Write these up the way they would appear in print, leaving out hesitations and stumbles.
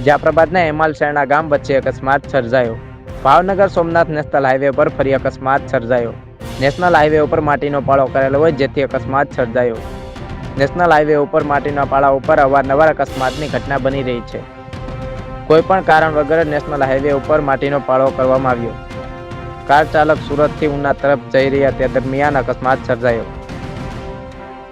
જાફરાબાદના હેમાલશેરણા ગામ વચ્ચે અકસ્માત સર્જાયો. ભાવનગર સોમનાથ નેશનલ હાઈવે પર ફરી અકસ્માત સર્જાયો. નેશનલ હાઈવે ઉપર માટીનો પાળો કરેલો હોય જેથી અકસ્માત સર્જાયો. નેશનલ હાઈવે ઉપર માટીના પાળા ઉપર અવારનવાર અકસ્માતની ઘટના બની રહી છે. કોઈપણ કારણ વગર નેશનલ હાઈવે ઉપર માટીનો પાળો કરવામાં આવ્યો. કાર ચાલક સુરતથી ઉના તરફ જઈ રહ્યા તે દરમિયાન અકસ્માત સર્જાયો.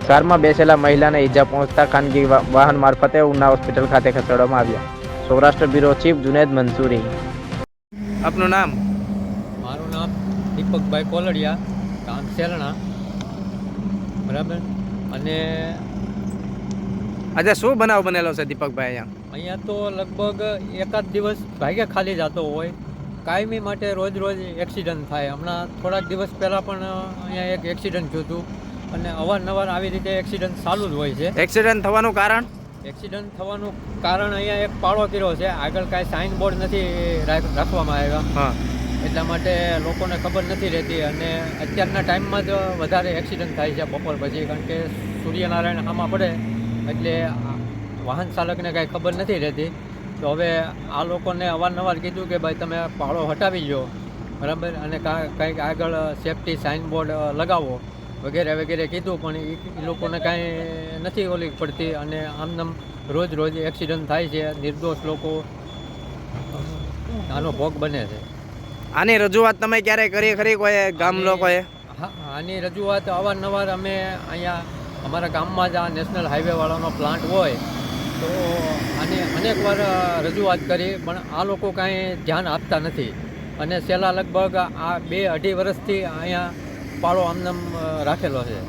કારમાં બેસેલા મહિલાને ઈજા પહોંચતા ખાનગી વાહન મારફતે ઉના હોસ્પિટલ ખાતે ખસેડવામાં આવ્યા. Saurashtra bureau chief Junaid Mansuri. આપનું નામ? મારું નામ દીપકભાઈ કોલડિયા, ગામ સેલણા. બરાબર. અને આજે શું બનાવ બનેલો છે દીપકભાઈ? અહીંયા તો લગભગ એકાદ દિવસ ભાગે ખાલી જતો હોય. કાયમી માટે રોજ એક્સિડન્ટ થાય. હમણાં થોડાક દિવસ પહેલાં પણ અહીંયા એક એક્સિડન્ટ થયું હતું અને અવારનવાર આવી રીતે એક્સિડન્ટ ચાલુ જ હોય છે. એક્સિડન્ટ થવાનું કારણ? એક્સિડન્ટ થવાનું કારણ અહીંયા એક પાળો કર્યો છે, આગળ કાંઈ સાઇન બોર્ડ નથી રાખવામાં આવ્યા. એટલા માટે લોકોને ખબર નથી રહેતી અને અત્યારના ટાઈમમાં જ વધારે એક્સિડન્ટ થાય છે બપોર પછી, કારણ કે સૂર્યનારાયણ સામા પડે એટલે વાહન ચાલકને કાંઈ ખબર નથી રહેતી. તો હવે આ લોકોને અવારનવાર કીધું કે ભાઈ તમે પાળો હટાવી લો, બરાબર, અને કંઈક આગળ સેફટી સાઇન બોર્ડ લગાવો વગેરે કીધું, પણ એ લોકોને કાંઈ નથી ઓલી પડતી અને આમ રોજ એક્સિડન્ટ થાય છે. નિર્દોષ લોકો આનો ભોગ બને છે. આની રજૂઆત તમે ક્યારે કરી ખરી કોઈ ગામ લોકોએ? હા, આની રજૂઆત અવારનવાર અમે અહીંયા અમારા ગામમાં જ આ નેશનલ હાઈવેવાળાનો પ્લાન્ટ હોય તો આની અનેક વાર રજૂઆત કરી, પણ આ લોકો કાંઈ ધ્યાન આપતા નથી. અને છેલ્લા લગભગ આ 2-2.5 વર્ષથી અહીંયા પાળો આમનામ રાખેલો છે.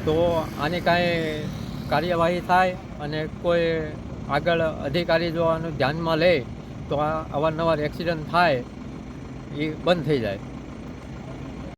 તો આની કાંઈ કાર્યવાહી થાય અને કોઈ આગળ અધિકારી જો આનું ધ્યાનમાં લે તો આ અવારનવાર એક્સિડન્ટ થાય એ બંધ થઈ જાય.